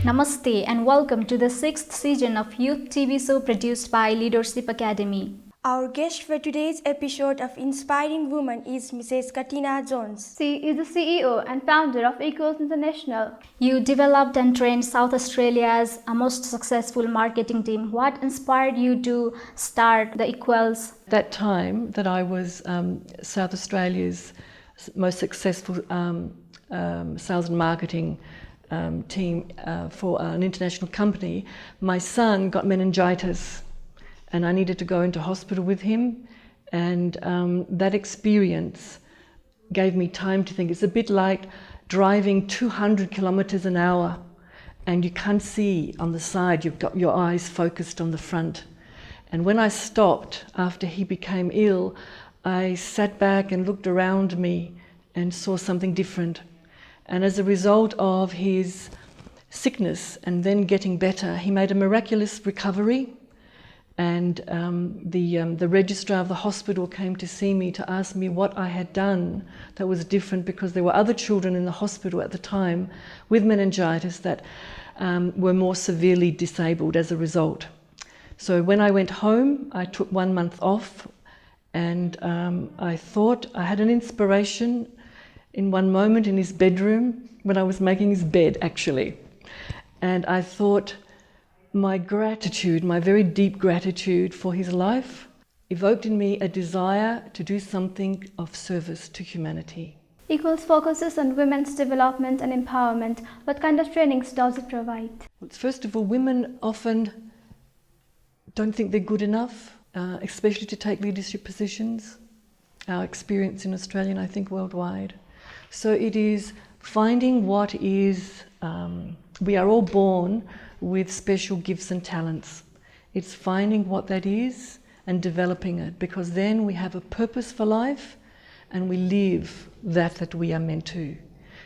Namaste and welcome to the 6th season of Youth TV show produced by Leadership Academy. Our guest for today's episode of Inspiring Woman is Mrs. Katina Jones. She is the CEO and founder of Equals International. You developed and trained South Australia's most successful marketing team. What inspired you to start the Equals? That time that I was South Australia's most successful sales and marketing team for an international company, my son got meningitis and I needed to go into hospital with him, and that experience gave me time to think. It's a bit like driving 200 kilometers an hour and you can't see on the side, you've got your eyes focused on the front. And when I stopped after he became ill, I sat back and looked around me and saw something different. And as a result of his sickness and then getting better, he made a miraculous recovery. And the registrar of the hospital came to see me to ask me what I had done that was different, because there were other children in the hospital at the time with meningitis that were more severely disabled as a result. So when I went home, I took 1 month off, and I thought I had an inspiration in one moment in his bedroom when I was making his bed, actually. And I thought my gratitude, my very deep gratitude for his life, evoked in me a desire to do something of service to humanity. Equals focuses on women's development and empowerment. What kind of trainings does it provide? First of all, women often don't think they're good enough, especially to take leadership positions. Our experience in Australia, and I think worldwide. So it is finding what is, we are all born with special gifts and talents. It's finding what that is and developing it, because then we have a purpose for life and we live that we are meant to.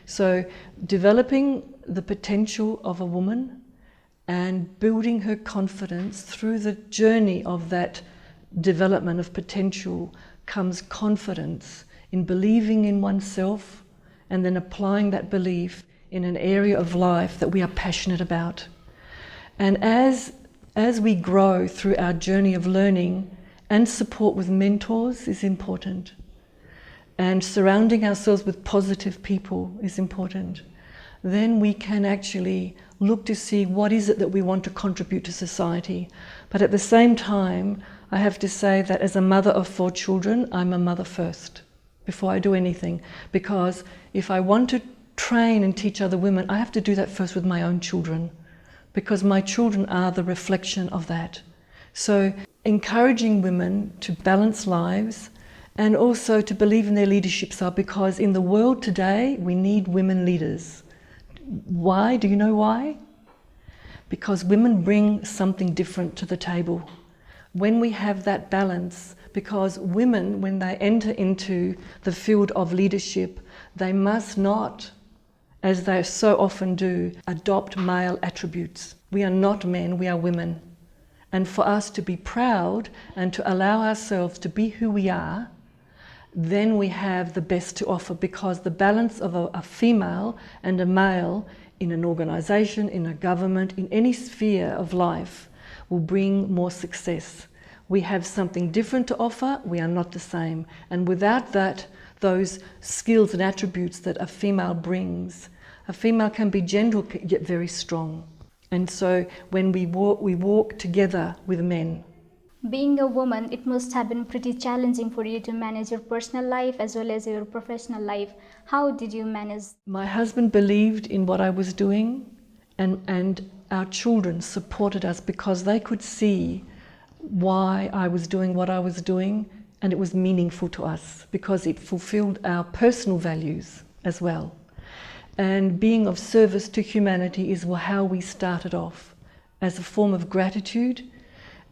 So developing the potential of a woman and building her confidence through the journey of that development of potential comes confidence in believing in oneself and then applying that belief in an area of life that we are passionate about. And as we grow through our journey of learning, and support with mentors is important. And surrounding ourselves with positive people is important. Then we can actually look to see what is it that we want to contribute to society. But at the same time, I have to say that as a mother of 4 children, I'm a mother first before I do anything. Because if I want to train and teach other women, I have to do that first with my own children, because my children are the reflection of that. So encouraging women to balance lives and also to believe in their leadership style, because in the world today, we need women leaders. Why? Do you know why? Because women bring something different to the table. When we have that balance, because women, when they enter into the field of leadership, they must not, as they so often do, adopt male attributes. We are not men, we are women. And for us to be proud and to allow ourselves to be who we are, then we have the best to offer, because the balance of a female and a male in an organisation, in a government, in any sphere of life will bring more success. We have something different to offer, we are not the same. And without that, those skills and attributes that a female brings, a female can be gentle yet very strong. And so when we walk together with men. Being a woman, it must have been pretty challenging for you to manage your personal life as well as your professional life. How did you manage? My husband believed in what I was doing, and our children supported us because they could see why I was doing what I was doing, and it was meaningful to us because it fulfilled our personal values as well. And being of service to humanity is how we started off, as a form of gratitude.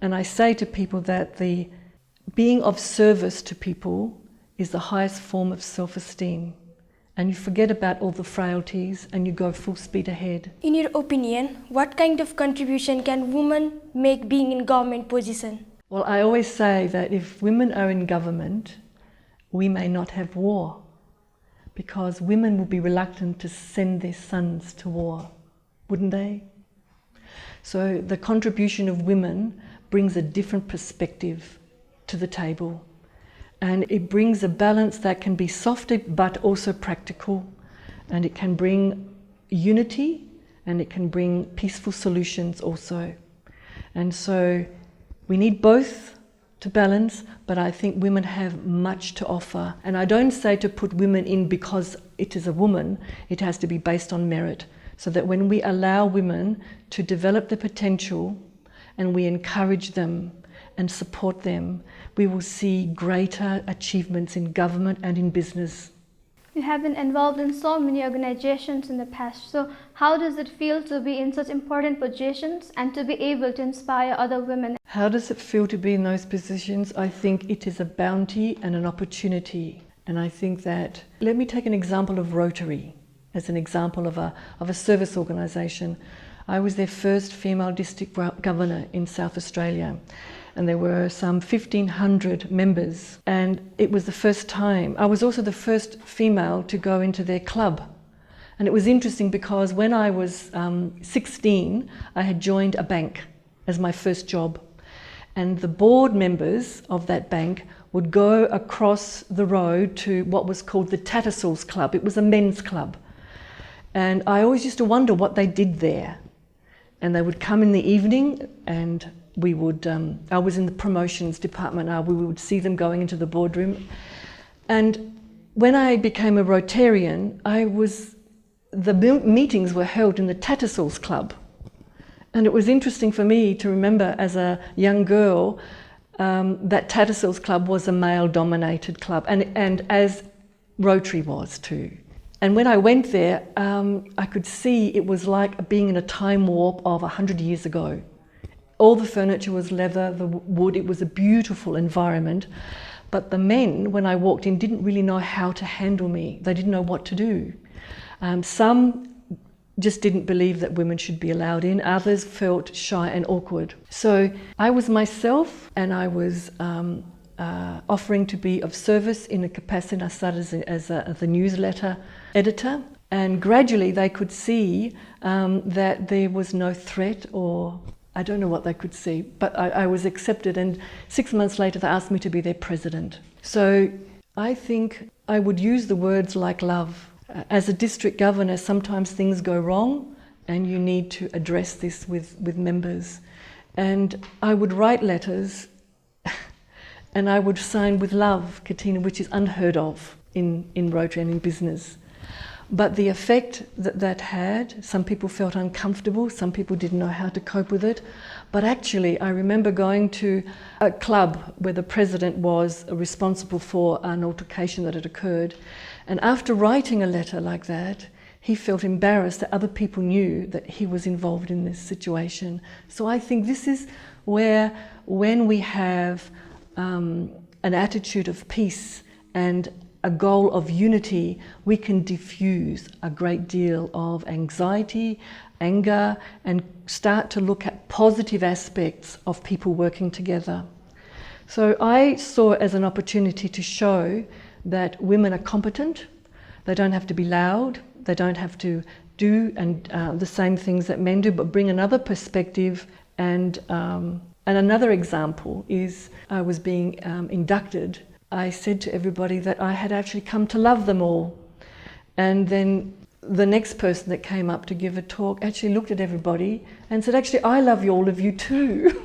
And I say to people that the being of service to people is the highest form of self-esteem. And you forget about all the frailties and you go full speed ahead. In your opinion, what kind of contribution can women make being in government position? Well, I always say that if women are in government, we may not have war, because women would be reluctant to send their sons to war, wouldn't they? So the contribution of women brings a different perspective to the table, and it brings a balance that can be softer but also practical, and it can bring unity, and it can bring peaceful solutions also. And so we need both to balance, but I think women have much to offer. And I don't say to put women in because it is a woman, it has to be based on merit, so that when we allow women to develop their potential and we encourage them and support them, we will see greater achievements in government and in business. You have been involved in so many organizations in the past, so how does it feel to be in such important positions and to be able to inspire other women? How does it feel to be in those positions? I think it is a bounty and an opportunity. And I think that, let me take an example of Rotary as an example of a service organisation. I was their first female district governor in South Australia, and there were some 1,500 members, and it was the first time. I was also the first female to go into their club. And it was interesting because when I was 16, I had joined a bank as my first job. And the board members of that bank would go across the road to what was called the Tattersalls Club. It was a men's club. And I always used to wonder what they did there. And they would come in the evening, and we would, I was in the promotions department, we would see them going into the boardroom. And when I became a Rotarian, the meetings were held in the Tattersalls Club. And it was interesting for me to remember as a young girl that Tattersalls Club was a male-dominated club, and as Rotary was too. And when I went there, I could see it was like being in a time warp of 100 years ago. All the furniture was leather, the wood, it was a beautiful environment. But the men, when I walked in, didn't really know how to handle me. They didn't know what to do. Some just didn't believe that women should be allowed in. Others felt shy and awkward. So I was myself, and I was offering to be of service in a capacity. I started as a newsletter editor, and gradually they could see that there was no threat, or I don't know what they could see, but I was accepted, and 6 months later they asked me to be their president. So I think I would use the words like love. As a district governor, sometimes things go wrong and you need to address this with members. And I would write letters and I would sign with love, KATINA, which is unheard of in Rotary and in business. But the effect that had, some people felt uncomfortable, some people didn't know how to cope with it. But actually, I remember going to a club where the president was responsible for an altercation that had occurred. And after writing a letter like that, he felt embarrassed that other people knew that he was involved in this situation. So I think this is where, when we have an attitude of peace and a goal of unity, we can diffuse a great deal of anxiety, anger, and start to look at positive aspects of people working together. So I saw it as an opportunity to show that women are competent, they don't have to be loud, they don't have to do the same things that men do, but bring another perspective. And another example is I was being inducted. I said to everybody that I had actually come to love them all. And then the next person that came up to give a talk actually looked at everybody and said, actually, I love all of you too.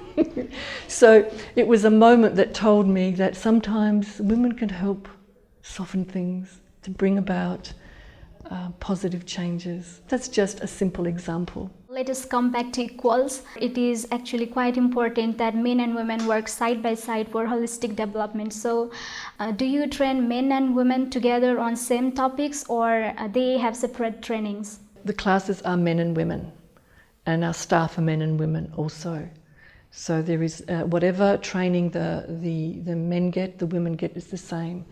So it was a moment that told me that sometimes women can help soften things to bring about positive changes. That's just a simple example. Let us come back to equals. It is actually quite important that men and women work side by side for holistic development. So do you train men and women together on same topics, or they have separate trainings? The classes are men and women, and our staff are men and women also. So there is whatever training the men get, the women get is the same.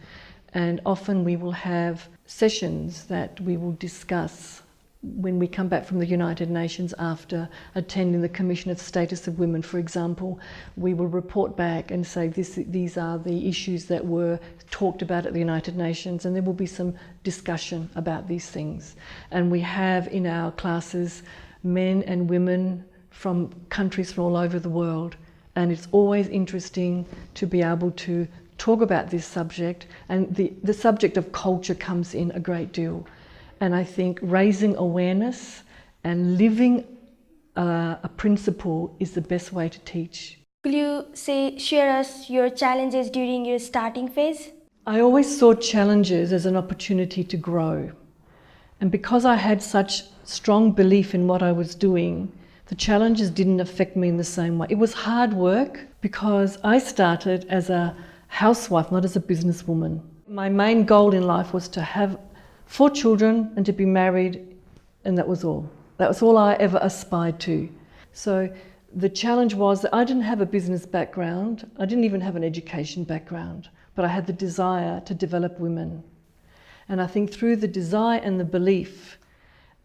And often we will have sessions that we will discuss when we come back from the United Nations after attending the Commission of Status of Women, for example, we will report back and say these are the issues that were talked about at the United Nations, and there will be some discussion about these things. And we have in our classes men and women from countries from all over the world, and it's always interesting to be able to talk about this subject, and the subject of culture comes in a great deal. And I think raising awareness and living a principle is the best way to teach. Could you share us your challenges during your starting phase? I always saw challenges as an opportunity to grow. And because I had such strong belief in what I was doing, the challenges didn't affect me in the same way. It was hard work because I started as a housewife, not as a businesswoman. My main goal in life was to have 4 children and to be married, and that was all. That was all I ever aspired to. So the challenge was that I didn't have a business background, I didn't even have an education background, but I had the desire to develop women. And I think through the desire and the belief,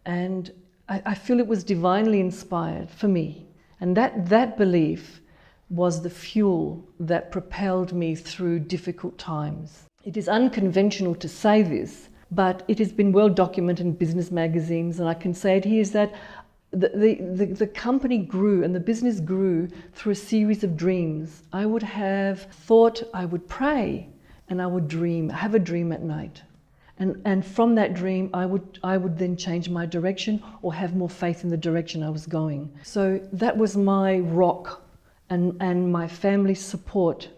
and I feel it was divinely inspired for me. And that belief was the fuel that propelled me through difficult times. It is unconventional to say this, but it has been well documented in business magazines, and I can say it here, is that the company grew and the business grew through a series of dreams. I would have thought, I would pray, and I would dream, have a dream at night. And from that dream, I would then change my direction or have more faith in the direction I was going. So that was my rock and my family's support.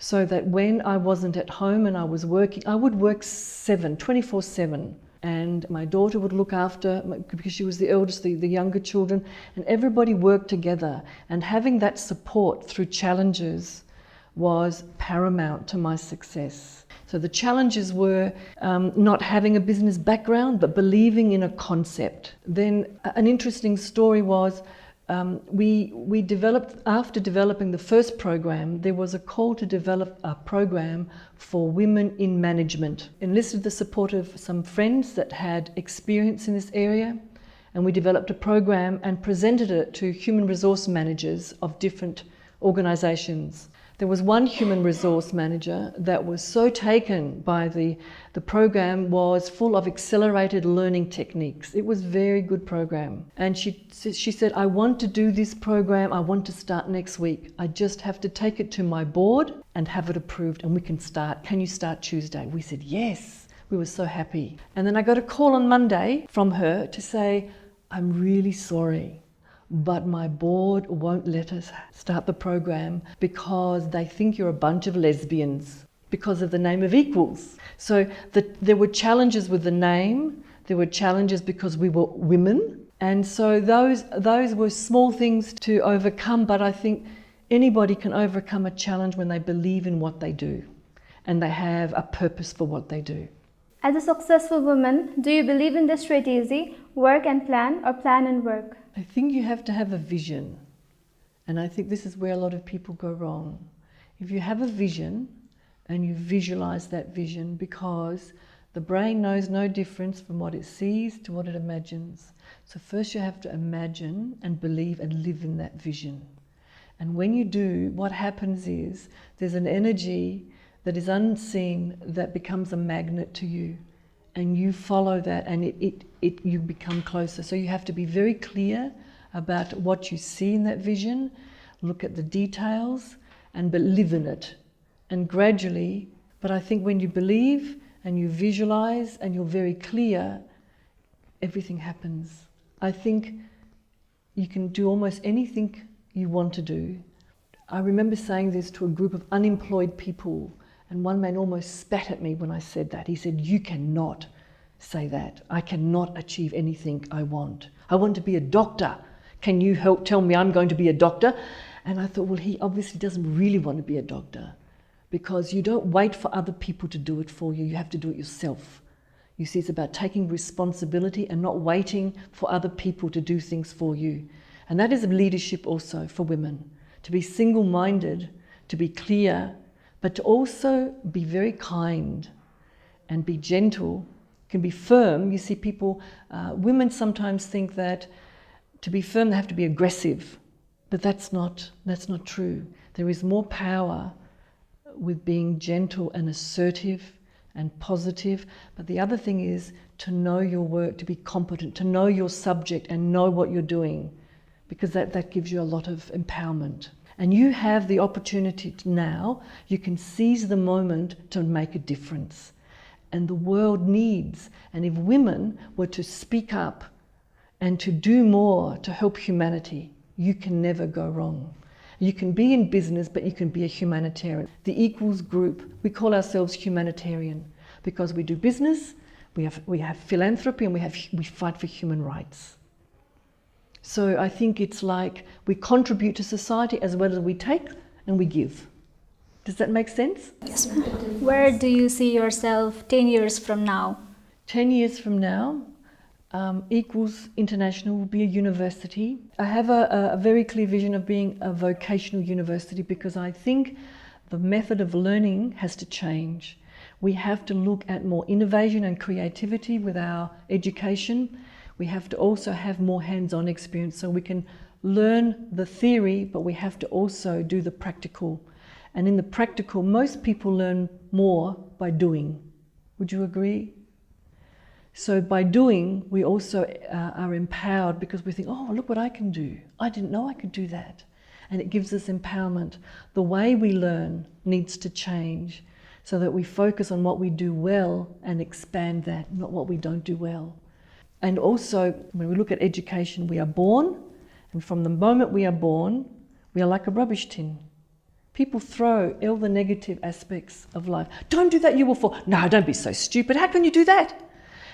So that when I wasn't at home and I was working, I would work 24/7. And my daughter would look after, because she was the eldest, the younger children, and everybody worked together. And having that support through challenges was paramount to my success. So the challenges were not having a business background, but believing in a concept. Then an interesting story was, we developed, after developing the first program, there was a call to develop a program for women in management. Enlisted the support of some friends that had experience in this area, and we developed a program and presented it to human resource managers of different organisations. There was one human resource manager that was so taken by the program, was full of accelerated learning techniques. It was a very good program. And she said, I want to do this program, I want to start next week. I just have to take it to my board and have it approved and we can start. Can you start Tuesday? We said, yes. We were so happy. And then I got a call on Monday from her to say, I'm really sorry, but my board won't let us start the program because they think you're a bunch of lesbians because of the name of Equals. So there were challenges with the name, there were challenges because we were women, and so those were small things to overcome, but I think anybody can overcome a challenge when they believe in what they do and they have a purpose for what they do. As a successful woman, do you believe in the strategy, work and plan, or plan and work? I think you have to have a vision, and I think this is where a lot of people go wrong. If you have a vision and you visualize that vision, because the brain knows no difference from what it sees to what it imagines. So first you have to imagine and believe and live in that vision. And when you do, what happens is there's an energy that is unseen that becomes a magnet to you, and you follow that, and you become closer. So you have to be very clear about what you see in that vision, look at the details, and live in it. And gradually, but I think when you believe and you visualize and you're very clear, everything happens. I think you can do almost anything you want to do. I remember saying this to a group of unemployed people, and one man almost spat at me when I said that. He said, you cannot say that. I cannot achieve anything I want. I want to be a doctor. Can you tell me I'm going to be a doctor? And I thought, well, he obviously doesn't really want to be a doctor, because you don't wait for other people to do it for you. You have to do it yourself. You see, it's about taking responsibility and not waiting for other people to do things for you. And that is leadership also for women, to be single-minded, to be clear, but to also be very kind and be gentle can be firm. You see people, women sometimes think that to be firm they have to be aggressive, but that's not true. There is more power with being gentle and assertive and positive. But the other thing is to know your work, to be competent, to know your subject and know what you're doing, because that gives you a lot of empowerment. And you have the opportunity now, you can seize the moment to make a difference. And the world needs, and if women were to speak up and to do more to help humanity, you can never go wrong. You can be in business, but you can be a humanitarian. The Equals group, we call ourselves humanitarian because we do business, we have philanthropy, and we fight for human rights. So I think it's like we contribute to society as well as we take and we give. Does that make sense? Yes, ma'am. Where do you see yourself 10 years from now? 10 years from now, Equals International will be a university. I have a very clear vision of being a vocational university because I think the method of learning has to change. We have to look at more innovation and creativity with our education. We have to also have more hands-on experience so we can learn the theory, but we have to also do the practical. And in the practical, most people learn more by doing. Would you agree? So by doing, we also are empowered because we think, oh, look what I can do. I didn't know I could do that. And it gives us empowerment. The way we learn needs to change so that we focus on what we do well and expand that, not what we don't do well. And also, when we look at education, we are born, and from the moment we are born, we are like a rubbish tin. People throw all the negative aspects of life. Don't do that, you will fall. No, don't be so stupid. How can you do that?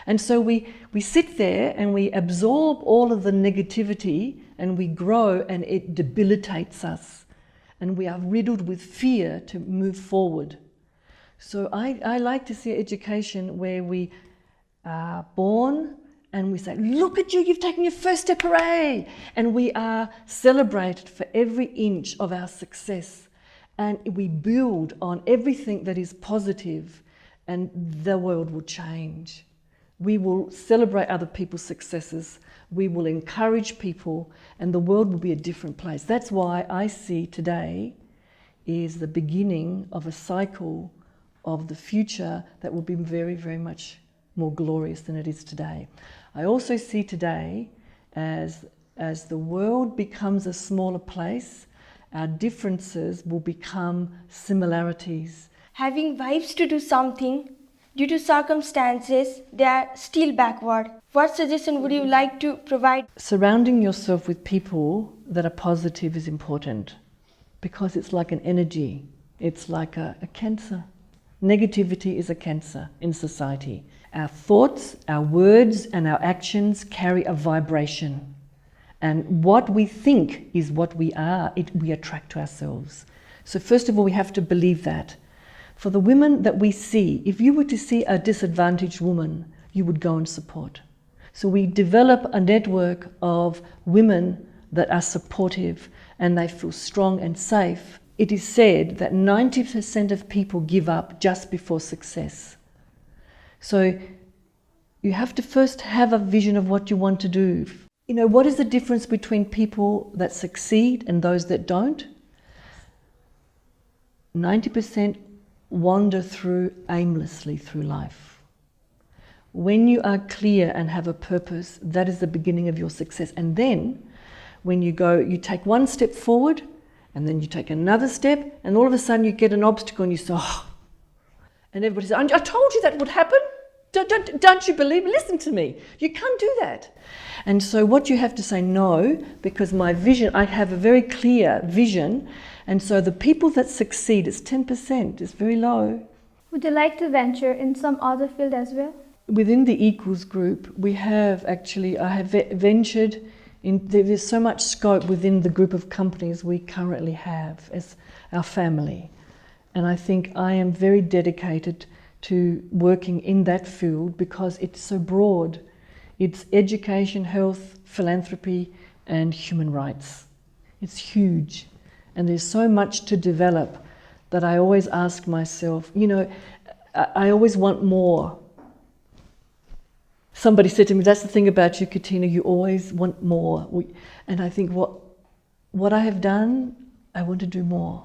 And so we sit there and we absorb all of the negativity and we grow, and it debilitates us. And we are riddled with fear to move forward. So I like to see education where we are born, and we say, look at you, you've taken your first step, hooray! And we are celebrated for every inch of our success. And we build on everything that is positive, and the world will change. We will celebrate other people's successes. We will encourage people, and the world will be a different place. That's why I see today is the beginning of a cycle of the future that will be very, very much more glorious than it is today. I also see today as the world becomes a smaller place, our differences will become similarities. Having wives to do something, due to circumstances, they are still backward. What suggestion would you like to provide? Surrounding yourself with people that are positive is important because it's like an energy. It's like a cancer. Negativity is a cancer in society. Our thoughts, our words, and our actions carry a vibration. And what we think is what we are, we attract to ourselves. So first of all, we have to believe that. For the women that we see, if you were to see a disadvantaged woman, you would go and support. So we develop a network of women that are supportive and they feel strong and safe. It is said that 90% of people give up just before success. So you have to first have a vision of what you want to do. You know, what is the difference between people that succeed and those that don't? 90% wander aimlessly through life. When you are clear and have a purpose, that is the beginning of your success. And then when you take one step forward, and then you take another step, and all of a sudden you get an obstacle and you say, oh. And everybody says, I told you that would happen. Don't you believe me? Listen to me. You can't do that. And so what you have to say, no, because my vision, I have a very clear vision. And so the people that succeed, it's 10%, it's very low. Would you like to venture in some other field as well? Within the Equals group, I have ventured there's so much scope within the group of companies we currently have as our family. And I think I am very dedicated to working in that field because it's so broad. It's education, health, philanthropy, and human rights. It's huge. And there's so much to develop that I always ask myself, I always want more. somebody said to me, that's the thing about you, Katina, you always want more. And I think what I have done, I want to do more.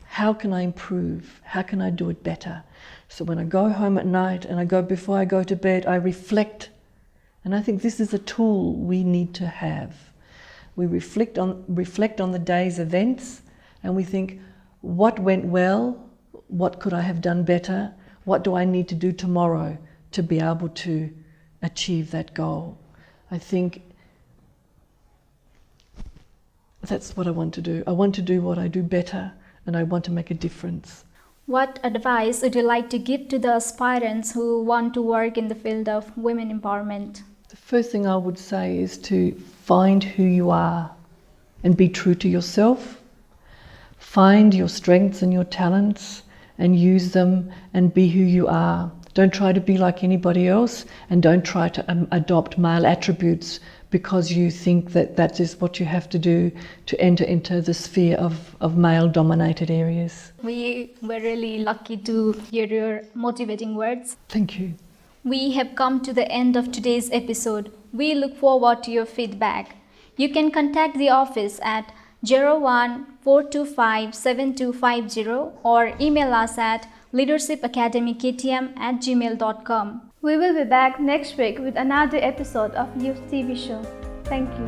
How can I improve? How can I do it better? So when I go home at night and before I go to bed, I reflect. And I think this is a tool we need to have. We reflect on the day's events, and we think, what went well? What could I have done better? What do I need to do tomorrow to be able to achieve that goal? I think that's what I want to do. I want to do what I do better, and I want to make a difference. What advice would you like to give to the aspirants who want to work in the field of women empowerment? The first thing I would say is to find who you are and be true to yourself. Find your strengths and your talents and use them and be who you are. Don't try to be like anybody else, and don't try to adopt male attributes because you think that is what you have to do to enter into the sphere of male-dominated areas. We were really lucky to hear your motivating words. Thank you. We have come to the end of today's episode. We look forward to your feedback. You can contact the office at 01-425-7250 or email us at leadershipacademyktm@gmail.com. We will be back next week with another episode of Youth TV Show. Thank you.